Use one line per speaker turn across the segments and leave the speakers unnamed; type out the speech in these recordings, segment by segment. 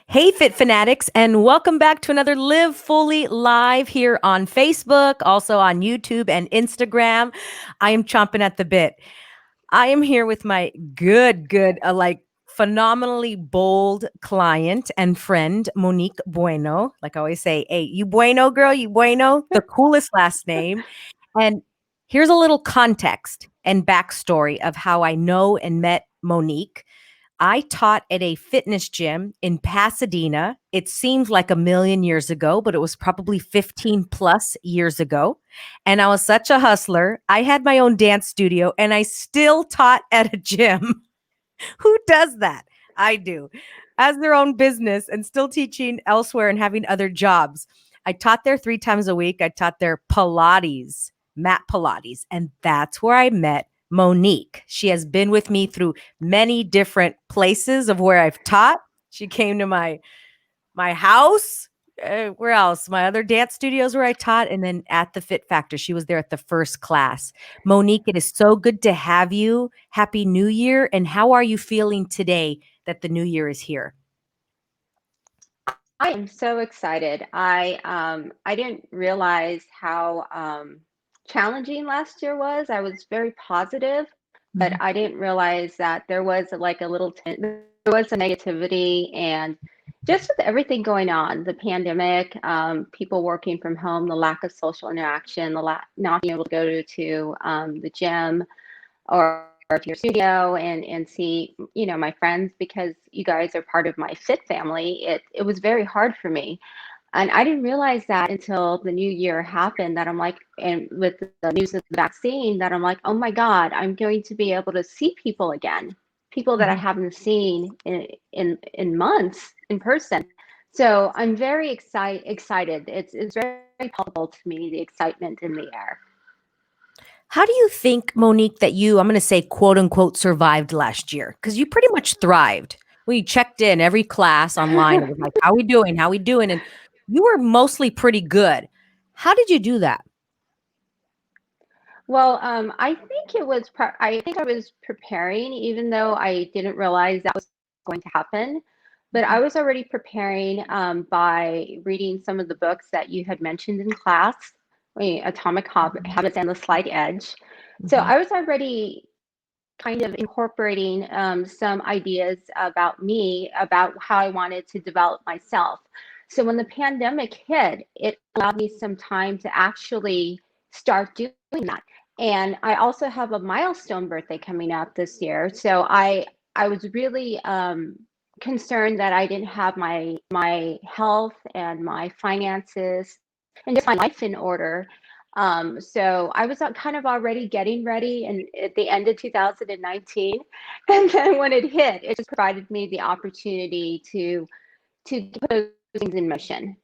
Hey, Fit Fanatics, and welcome back to another Live Fully Live here on Facebook, also on YouTube and Instagram. I am chomping at the bit. I am here with my phenomenally bold client and friend, Monique Bueno. Like I always say, hey, you Bueno, girl, you Bueno, the coolest last name. And here's a little context and backstory of how I know and met Monique. I taught at a fitness gym in Pasadena. It seems like a million years ago, but it was probably 15 plus years ago. And I was such a hustler. I had my own dance studio and I still taught at a gym. Who does that? I do. As their own business and still teaching elsewhere and having other jobs. I taught there 3 times a week. I taught there Pilates, mat Pilates, and that's where I met Monique. She has been with me through many different places of where I've taught. She came to my house. Where else? My other dance studios where I taught, and then at the Fit Factor. She was there at the first class. Monique, it is so good to have you. Happy New Year. And how are you feeling today that the new year is here?
I am so excited. I didn't realize how challenging last year was. I was very positive, but
Mhm.
I didn't realize that there was like a little there was some negativity and just with everything going on, the pandemic, people working from home, the lack of social interaction, not being able to go to the gym or to your studio and see my friends because you guys are part of my fit family. It was very hard for me, and I didn't realize that until the new year happened, that I'm like, and with the news of the vaccine, that I'm like, oh my god, I'm going to be able to see people again, people that I
Mhm.
haven't seen in months in person. So I'm very excited. It's very palpable to me, the excitement in the air.
How do you think, Monique, that I'm going to say, quote unquote, survived last year? Because you pretty much thrived. We checked in every class online. It was like, how we doing? How we doing? And you were mostly pretty good. How did you do that?
Well, I think I think I was preparing, even though I didn't realize that was going to happen. But I was already preparing by reading some of the books that you had mentioned in class, Habits and the Slight Edge. So
Mhm.
I was already kind of incorporating some ideas about me, about how I wanted to develop myself. So when the pandemic hit, it allowed me some time to actually start doing that. And I also have a milestone birthday coming up this year. So I was really concerned that I didn't have my health and my finances and just my life in order. So I was kind of already getting ready and at the end of 2019. And then when it hit, it just provided me the opportunity to put those things in motion.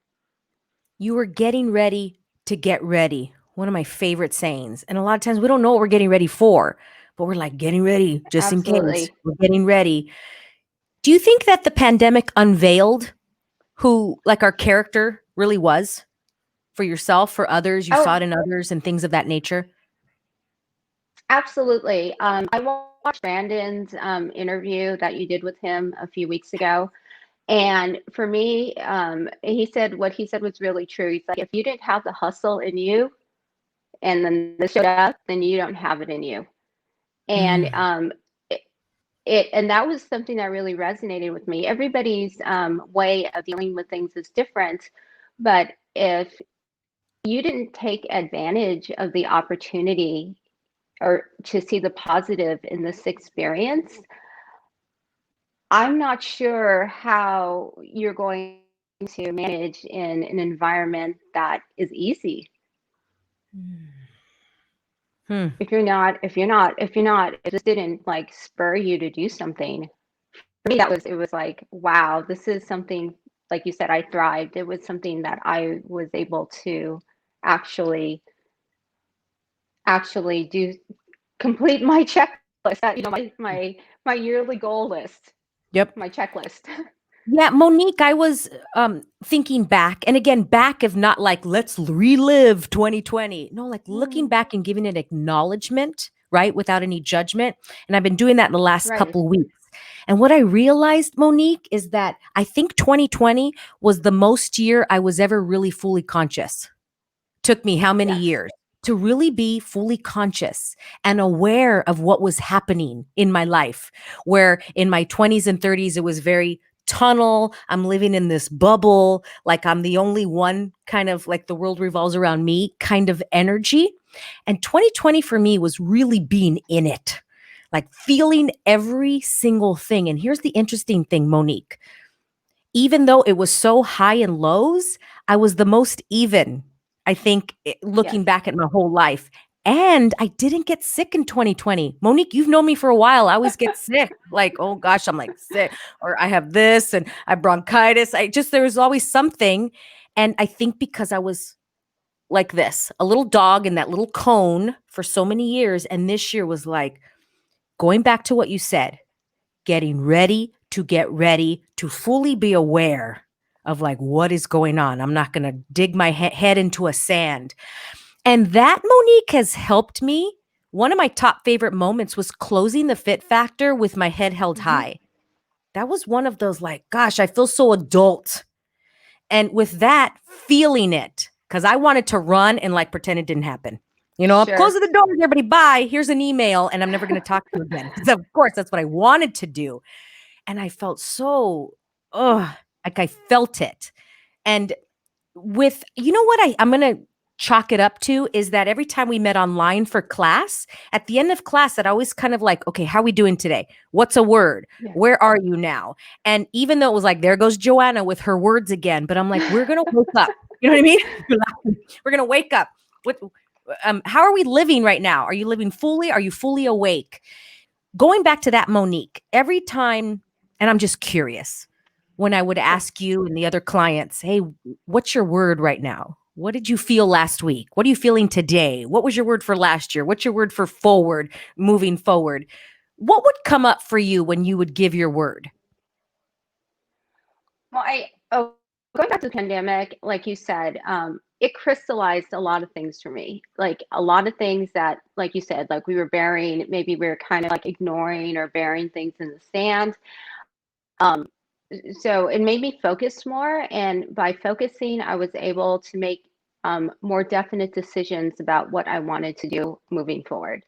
You were getting ready to get ready. One of my favorite sayings. And a lot of times we don't know what we're getting ready for, but we're like getting ready just in case.
Absolutely.
We're getting ready. Do you think that the pandemic unveiled who like our character really was for yourself, for others? You saw
Oh,
it in others and things of that nature?
absolutely. I watched Brandon's interview that you did with him a few weeks ago. And for me, he said what he said was really true. He's like, if you didn't have the hustle in you and then this showed up, then you don't have it in you. And
Mm.
and that was something that really resonated with me. Everybody's way of dealing with things is different, but if you didn't take advantage of the opportunity or to see the positive in this experience, I'm not sure how you're going to manage in an environment that is easy.
Hmm.
If this didn't like spur you to do something, for me, it was like, wow, this is something, like you said, I thrived. It was something that I was able to actually, actually do, complete my checklist, my yearly goal list,
Yep.
my checklist.
Yeah, Monique, I was thinking back, and again, back if not like let's relive 2020. No, like looking
Mm,
back and giving it acknowledgement, right, without any judgment. And I've been doing that in the last
right.
couple weeks. And what I realized, Monique, is that I think 2020 was the most year I was ever really fully conscious. Took me how many
Yes.
years to really be fully conscious and aware of what was happening in my life? Where in my 20s and 30s, it was very tunnel. I'm living in this bubble, like I'm the only one, kind of like the world revolves around me kind of energy. And 2020 for me was really being in it, like feeling every single thing. And here's the interesting thing, Monique. Even though it was so high and lows, I was the most even, I think, looking
Yes.
back at my whole life. And I didn't get sick in 2020. Monique, you've known me for a while. I always get sick. Like, oh gosh, I'm like sick, or I have this and I have bronchitis. There was always something. And I think because I was like this, a little dog in that little cone for so many years. And this year was like going back to what you said, getting ready to get ready to fully be aware of like what is going on. I'm not going to dig my head into a sand. And that, Monique, has helped me. One of my top favorite moments was closing the Fit Factor with my head held
Hmm.
high. That was one of those like, gosh, I feel so adult. And with that, feeling it, because I wanted to run and like pretend it didn't happen. I'm
Sure.
closing the door, everybody, bye. Here's an email, and I'm never going to talk to you again. Because of course, that's what I wanted to do. And I felt so, like I felt it. And with, what I'm going to chalk it up to is that every time we met online for class, at the end of class, I'd always kind of like, okay, how are we doing today? What's a word?
Yeah.
Where are you now? And even though it was like, there goes Joanna with her words again, but I'm like, we're going to wake up. You know what I mean? We're going to wake up. What, how are we living right now? Are you living fully? Are you fully awake? Going back to that, Monique, every time, and I'm just curious, when I would
Sure.
ask you and the other clients, hey, what's your word right now? What did you feel last week? What are you feeling today? What was your word for last year? What's your word for forward, moving forward? What would come up for you when you would give your word?
Well, going back to the pandemic, like you said, it crystallized a lot of things for me. Like a lot of things that, like you said, like we were burying, maybe we were kind of like ignoring or burying things in the sand. Um, so it made me focus more, and by focusing, I was able to make more definite decisions about what I wanted to do moving forward.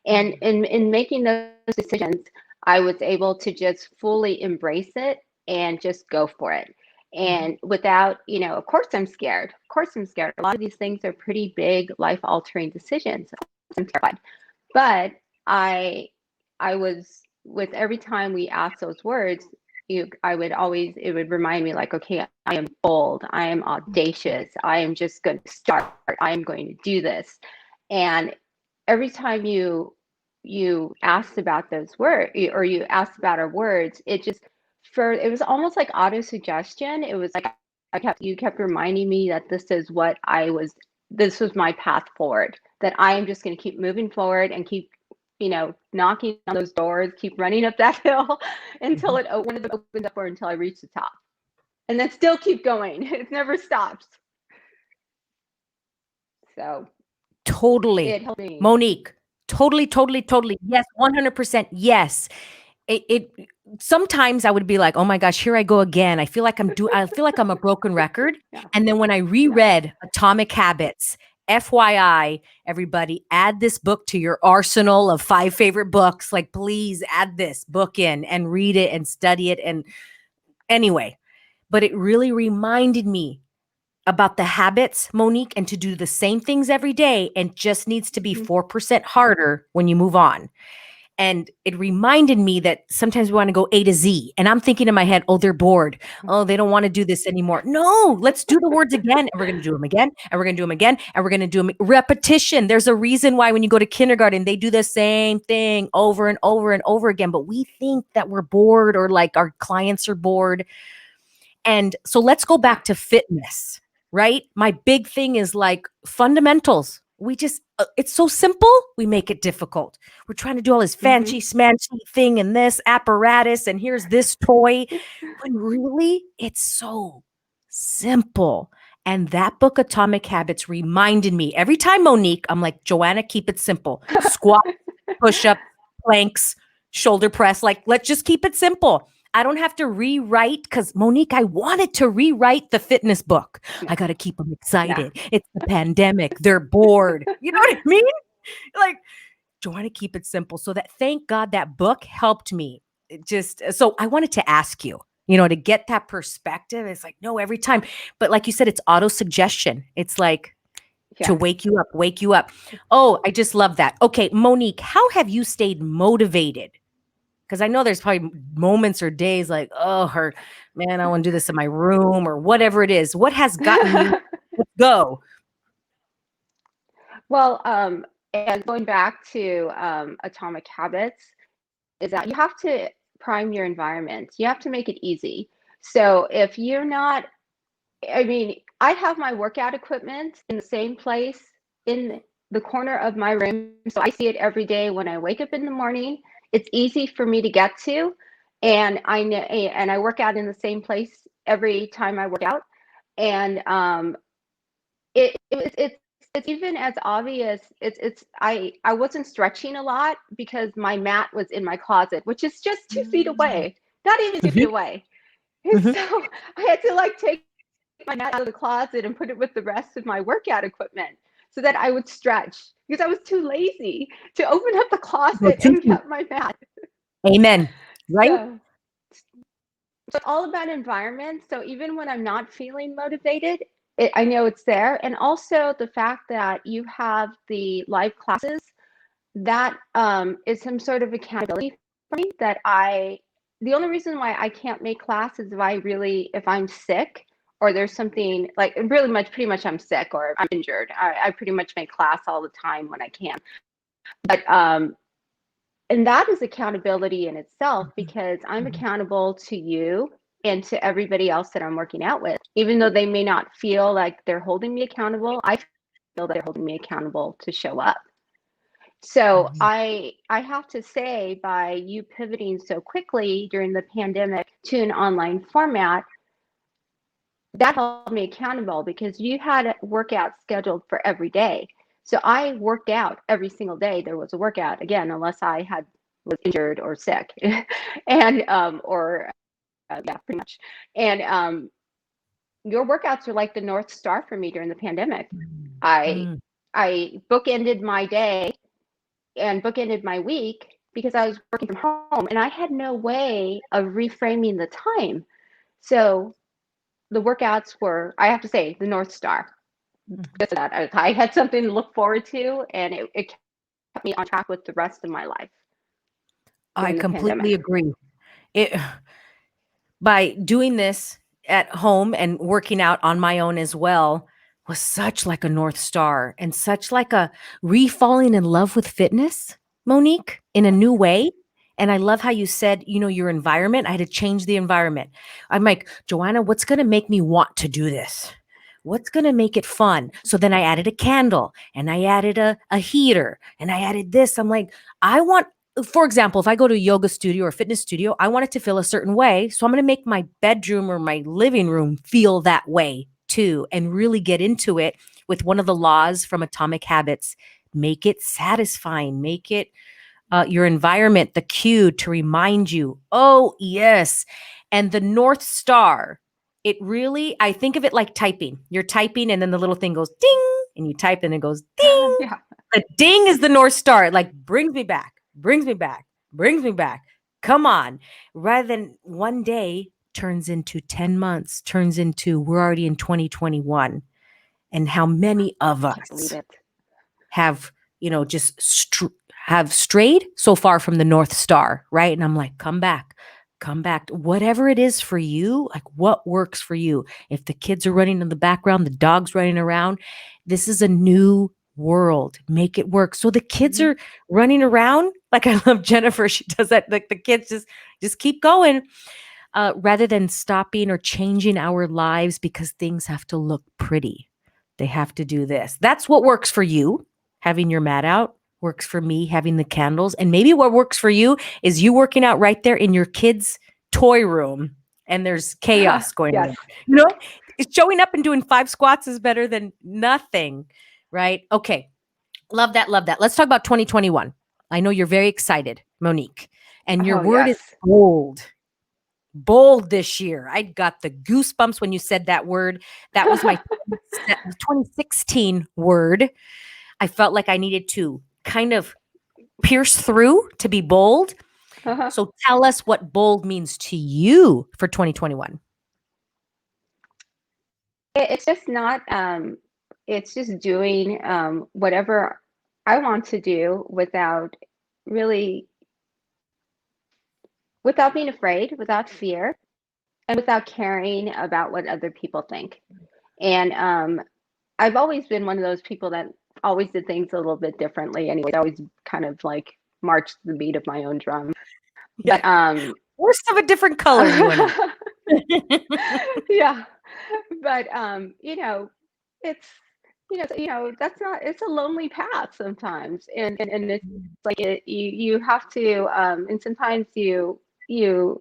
And in making those decisions, I was able to just fully embrace it and just go for it.
Mhm.
And without, of course I'm scared. Of course I'm scared. A lot of these things are pretty big life altering decisions. I'm terrified. But I I was with every time we asked those words, I would always it would remind me like, okay, I am bold, I am audacious, I am just going to start, I am going to do this. And every time you asked about those words or you asked about our words, it was almost like auto suggestion. It was like you kept reminding me that this was my path forward, that I am just going to keep moving forward and keep knocking on those doors, keep running up that hill until
Mhm.
one of them opens up, or until I reach the top, and then still keep going. It never stops. So
Totally.
it helped me.
Monique, totally, totally, totally. Yes, 100% yes. It sometimes I would be like, "Oh my gosh, here I go again." I feel like I'm a broken record.
Yeah,
And then when I
yeah.
reread Atomic Habits, FYI, everybody, add this book to your arsenal of 5 favorite books. Like, please add this book in and read it and study it. And anyway, but it really reminded me about the habits, Monique, and to do the same things every day and just needs to be
Mhm.
4% harder when you move on. And it reminded me that sometimes we want to go A to Z. And I'm thinking in my head, oh, they're bored. Oh, they don't want to do this anymore. No, let's do the words again. And we're going to do them again. And we're going to do them again. And we're going to do them. Repetition. There's a reason why when you go to kindergarten, they do the same thing over and over and over again. But we think that we're bored or like our clients are bored. And so let's go
Yeah.
back to fitness, right? My big thing is like fundamentals. We just, it's so simple, we make it difficult. We're trying to do all this
Hmm.
fancy smancy thing and this apparatus, and here's this toy. When really, it's so simple. And that book, Atomic Habits, reminded me every time, Monique, I'm like, Joanna, keep it simple. Squat, push up, planks. shoulder press. Like, let's just keep it simple. I don't have to rewrite because Monique, I wanted to rewrite the fitness book. I got to keep them
Yeah.
excited. It's the pandemic. They're bored. You know what I mean? Like, trying to keep it simple. So that thank God that book helped me. It just so I wanted to ask you, to get that perspective. It's like, no, every time. But like you said, it's auto suggestion. It's like to
Yes.
wake you up, wake you up. Oh, I just love that. Okay, Monique, how have you stayed motivated? Because I know there's probably moments or days like, oh, or man, I want to do this in my room or whatever it is. What has gotten you? Let's go.
Well, and going back to atomic habits, is that you have to prime your environment. You have to make it easy. So if you're not, I mean, I have my workout equipment in the same place in the corner of my room. So I see it every day when I wake up in the morning. It's easy for me to get to. And I know, and I work out in the same place every time I work out. And it's even as obvious. I wasn't stretching a lot because my mat was in my closet, which is just 2 feet away, not even 2 feet
Mhm,
away. And
mhm.
so I had to like take my mat out of the closet and put it with the rest of my workout equipment so that I would stretch because I was too lazy to open up the
Go
closet
2
and
feet.
get my mat.
Amen. Right?
So it's all about environment. So even when I'm not feeling motivated, I know it's there. And also the fact that you have the live classes, that is some sort of accountability for me that the only reason why I can't make class is if I'm sick or there's something like really much, pretty much I'm sick or I'm injured. I pretty much make class all the time when I can. But and that is accountability in itself
Mhm,
because I'm
mhm,
accountable to you and to everybody else that I'm working out with. Even though they may not feel like they're holding me accountable, I feel that they're holding me accountable to show up. So
mhm.
I have to say, by you pivoting so quickly during the pandemic to an online format, that held me accountable because you had a workout scheduled for every day. So I worked out every single day. There was a workout again, unless I was injured or sick, and or yeah, pretty much. And your workouts are like the North Star for me during the pandemic.
Mm,
I
mm,
I bookended my day and bookended my week because I was working from home and I had no way of reframing the time. So the workouts were, I have to say, the North Star.
mhm.
Just that I had something to look forward to, and it kept me on track with the rest of my life
I
during the
completely
pandemic.
agree. It by doing this at home and working out on my own as well was such like a North Star and such like a re-falling in love with fitness, Monique, in a new way. And I love how you said, your environment. I had to change the environment. I'm like, Joanna, what's going to make me want to do this? What's going to make it fun? So then I added a candle and I added a heater and I added this. I'm like, I want, for example, if I go to a yoga studio or fitness studio, I want it to feel a certain way. So I'm going to make my bedroom or my living room feel that way too, and really get into it with one of the laws from Atomic Habits. Make it satisfying, make it your environment the cue to remind you, oh, yes. And the North Star, it really, I think of it like typing. You're typing and then the little thing goes ding, and you type and it goes ding.
Yeah.
The ding is the North Star. It like brings me back, brings me back, brings me back. Come on. Rather than one day turns into 10 months, turns into we're already in 2021. And how many of
Can't believe
us
it.
have, just have strayed so far from the North Star, right? And I'm like, come back, whatever it is for you, like what works for you. If the kids are running in the background, the dog's running around, this is a new world. Make it work. So the kids
Mhm.
are running around. Like I love Jennifer. She does that. Like the kids just keep going. Rather than stopping or changing our lives because things have to look pretty. They have to do this. That's what works for you. Having your mat out works for me, having the candles. And maybe what works for you is you working out right there in your kids' toy room and there's chaos going
Yes.
on. You know, showing up and doing 5 squats is better than nothing, right? Okay. Love that. Love that. Let's talk about 2021. I know you're very excited, Monique. And your
Oh,
word is
yes.
bold. Bold this year. I got the goosebumps when you said that word. That was my 2016 word. I felt like I needed to kind of pierce through to be bold.
Uh-huh.
So tell us what bold means to you for 2021.
It's just not, it's just doing whatever I want to do without really, without being afraid, without fear, and without caring about what other people think. And I've always been one of those people that always did things a little bit differently. Anyway, I always kind of like marched to the beat of my own drum.
Yeah.
But
Worst of a different color, you and I.
yeah, but it's that's not, it's a lonely path sometimes, and it's like you have to, and sometimes you you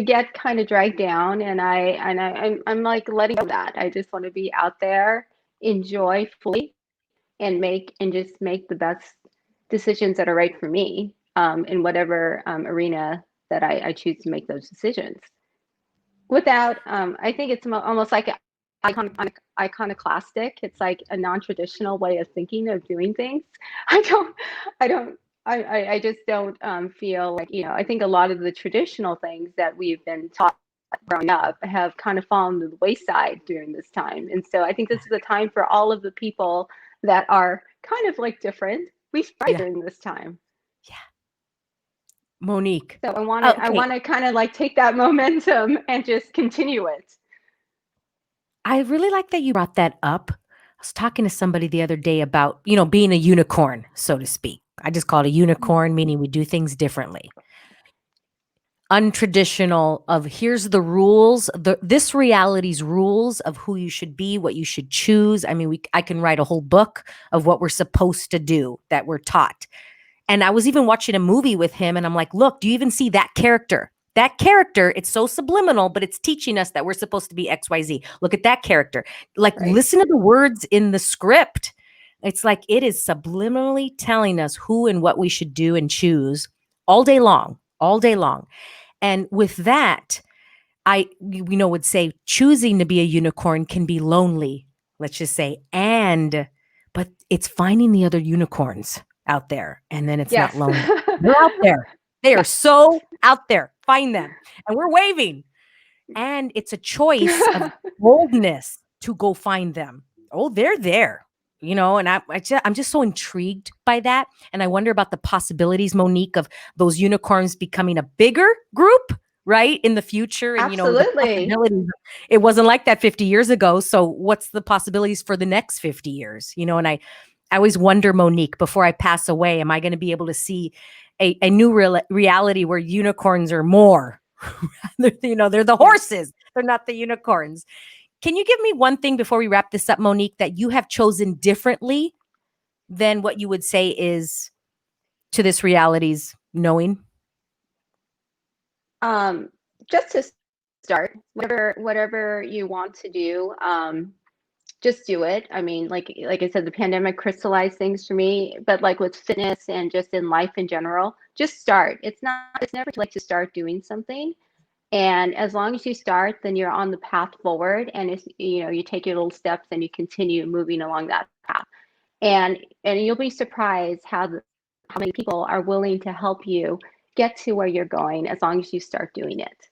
get kind of dragged down, I'm like letting go of that. I just want to be out there, enjoy fully, and just make the best decisions that are right for me, in whatever arena that I choose to make those decisions. Without, I think it's almost like iconoclastic. It's like a non-traditional way of thinking of doing things. I don't, I don't, I just don't feel like, I think a lot of the traditional things that we've been taught growing up have kind of fallen to the wayside during this time. And so I think this is a time for all of the people that are kind of like different. We thrive
Yeah.
during this time.
Yeah. Monique.
So I
Okay.
want to kind of like take that momentum and just continue it.
I really like that you brought that up. I was talking to somebody the other day about, being a unicorn, so to speak. I just call it a unicorn, meaning we do things differently. Untraditional of here's the rules, this reality's rules of who you should be, what you should choose. I mean, I can write a whole book of what we're supposed to do that we're taught. And I was even watching a movie with him and I'm like, look, do you even see that character? That character, it's so subliminal, but it's teaching us that we're supposed to be XYZ. Look at that character. Like,
Right.
listen to the words in the script. It's like it is subliminally telling us who and what we should do and choose all day long, all day long. And with that, would say choosing to be a unicorn can be lonely, let's just say, but it's finding the other unicorns out there, and then it's not
Yes.
lonely. They're out there. They are so out there. Find them. And we're waving. And it's a choice of boldness to go find them. Oh, they're there. And I'm just so intrigued by that. And I wonder about the possibilities, Monique, of those unicorns becoming a bigger group, right, in the future. And, the
Absolutely.
possibilities. It wasn't like that 50 years ago. So what's the possibilities for the next 50 years? And I always wonder, Monique, before I pass away, am I going to be able to see a new reality where unicorns are more? They're the horses. They're not the unicorns. Can you give me one thing before we wrap this up, Monique, that you have chosen differently than what you would say is to this reality's knowing?
Um, just to start, whatever you want to do, just do it. I mean, like I said, the pandemic crystallized things for me, but like with fitness and just in life in general, just start. It's never too late to start doing something. And as long as you start, then you're on the path forward. And it's, you take your little steps and you continue moving along that path. And you'll be surprised how many people are willing to help you get to where you're going as long as you start doing it.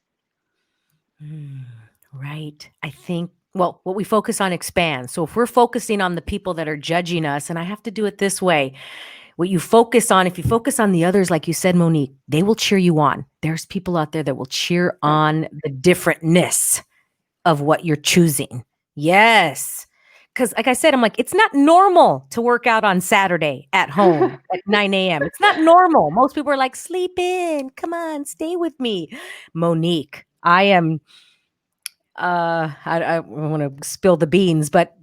Right. I think, well, what we focus on expands. So if we're focusing on the people that are judging us, and I have to do it this way, what you focus on, if you focus on the others, like you said, Monique, they will cheer you on. There's people out there that will cheer
Right.
on the differentness of what you're choosing. Yes. Because, like I said, I'm like, it's not normal to work out on Saturday at home at 9 a.m. It's not normal. Most people are like, sleep in. Come on, stay with me. Monique, I am, I want to spill the beans, but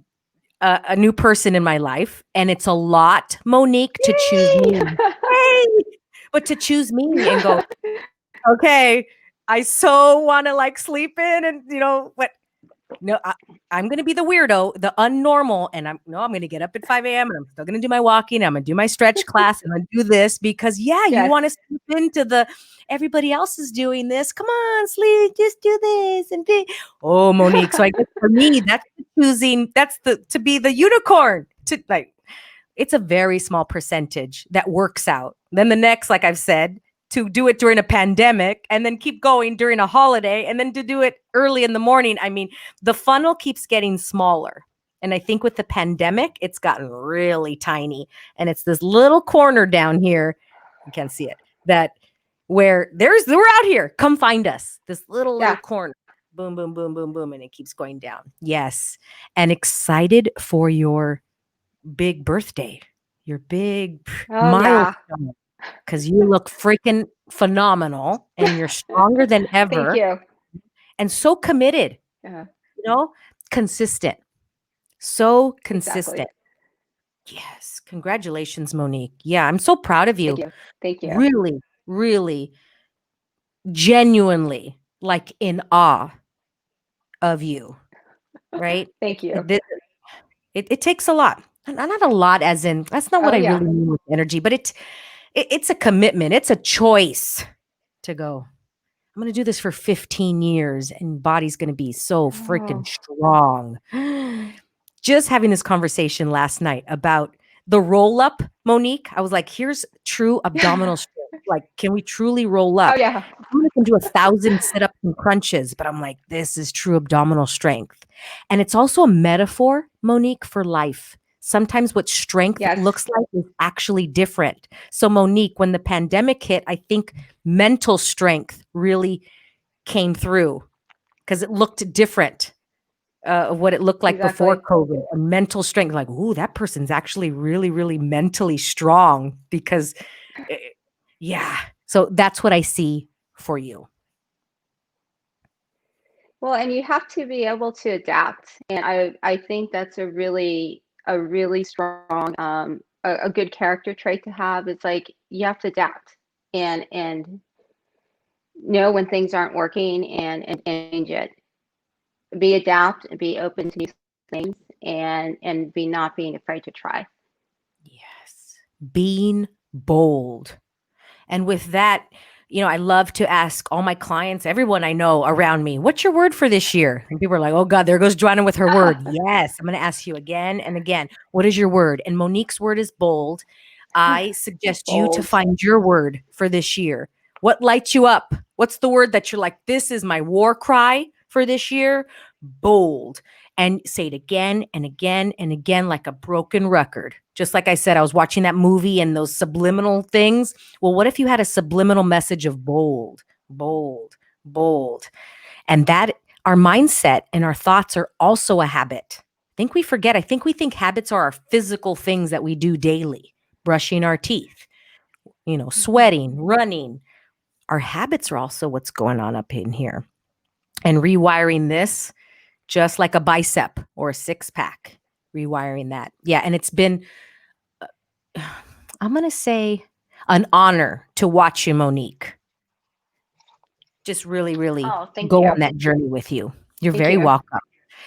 a new person in my life. And it's a lot, Monique, to choose
Yay!
me. Hey! But to choose me and go, okay, I so want to like sleep in and, what No, I'm going to be the weirdo, the unnormal. And I'm going to get up at 5 a.m. and I'm still going to do my walking. I'm going to do my stretch class and I do this because, yeah, you
Yes.
want to slip into everybody else is doing this. Come on, sleep, just do this. Oh, Monique. So I guess for me, to be the unicorn to like, it's a very small percentage that works out. Then the next, like I've said, to do it during a pandemic and then keep going during a holiday and then to do it early in the morning. I mean, the funnel keeps getting smaller. And I think with the pandemic, it's gotten really tiny. And it's this little corner down here. You can't see it. That where we're out here. Come find us. This little
Yeah.
corner. Boom, boom, boom, boom, boom. And it keeps going down. Yes. And excited for your big birthday, your big
Oh, yeah.
milestone, because you look freaking phenomenal and you're stronger than
Thank
ever
you.
and so committed,
Yeah,
you know, consistent, so
exactly.
consistent. Yes. Congratulations, Monique. Yeah, I'm so proud of
Thank
you.
you. Thank you.
Really, really, genuinely, like in awe of you, right?
Thank you.
It takes a lot. Not a lot, as in, that's not what
Oh,
I
yeah.
really mean with energy, but it's a commitment. It's a choice to go, I'm going to do this for 15 years and body's going to be so freaking
Oh,
strong. Just having this conversation last night about the roll up, Monique, I was like, here's true abdominal strength. Like, can we truly roll
oh,
up?
yeah.
I can do 1,000 sit-ups and crunches, but I'm like, this is true abdominal strength. And it's also a metaphor, Monique, for life. Sometimes what strength
Yes,
looks like is actually different. So, Monique, when the pandemic hit, I think mental strength really came through because it looked different of what it looked like before
exactly.
COVID. A mental strength, like, ooh, that person's actually really, really mentally strong because, eh, yeah. So that's what I see for you.
Well, and you have to be able to adapt. And I think that's a really strong a good character trait to have. It's like you have to adapt and know when things aren't working and change it. Be adapt and be open to new things and be not being afraid to try.
Yes. Being bold. And with that, I love to ask all my clients, everyone I know around me, what's your word for this year? And people are like, oh God, there goes Joanna with her word. Yes, I'm going to ask you again and again, what is your word? And Monique's word is bold. I suggest you to
Bold.
find your word for this year. What lights you up? What's the word that you're like, this is my war cry for this year? Bold. And say it again and again and again, like a broken record. Just like I said, I was watching that movie and those subliminal things. Well, what if you had a subliminal message of bold, bold, bold? And that our mindset and our thoughts are also a habit. I think we forget. I think we think habits are our physical things that we do daily, brushing our teeth,
Mhm.
sweating, running. Our habits are also what's going on up in here. And rewiring this just like a bicep or a six pack, rewiring that. Yeah. And it's been, I'm going to say, an honor to watch you, Monique. Just really, really
Oh, thank
go
you.
on that journey with you. You're
Thank
very
you.
welcome.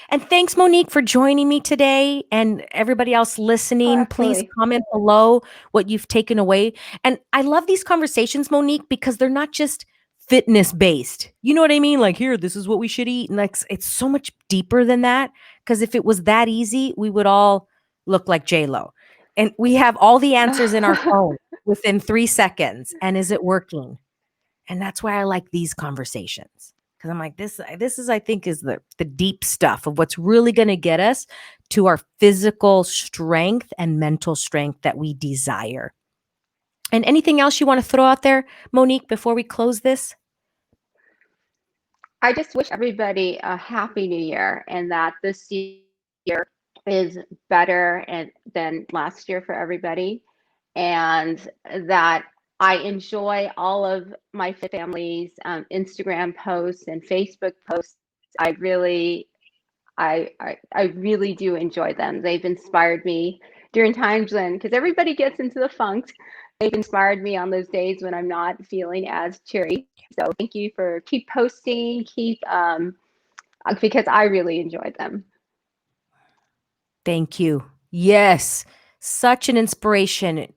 And thanks, Monique, for joining me today. And everybody else
Oh,
listening, please
absolutely.
comment below what you've taken away. And I love these conversations, Monique, because they're not just fitness based. You know what I mean? Like, here, this is what we should eat. And like, it's so much deeper than that. Because if it was that easy, we would all look like J-Lo. And we have all the answers in our phone within 3 seconds. And is it working? And that's why I like these conversations. Because I'm like, this is, I think, is the deep stuff of what's really going to get us to our physical strength and mental strength that we desire. And anything else you want to throw out there, Monique, before we close this?
I just wish everybody a happy new year and that this year is better than last year for everybody, and that I enjoy all of my family's Instagram posts and Facebook posts. I really, I really do enjoy them. They've inspired me during times when, because everybody gets into the funk, they've inspired me on those days when I'm not feeling as cheery. So thank you for keep posting, keep because I really enjoy them.
Thank you. Yes, such an inspiration.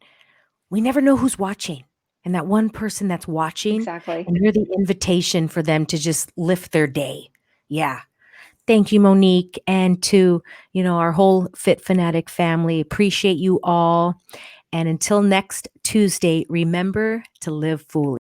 We never know who's watching. And that one person that's watching,
Exactly.
and you're the invitation for them to just lift their day. Yeah. Thank you, Monique. And to, our whole Fit Fanatic family, appreciate you all. And until next Tuesday, remember to live fully.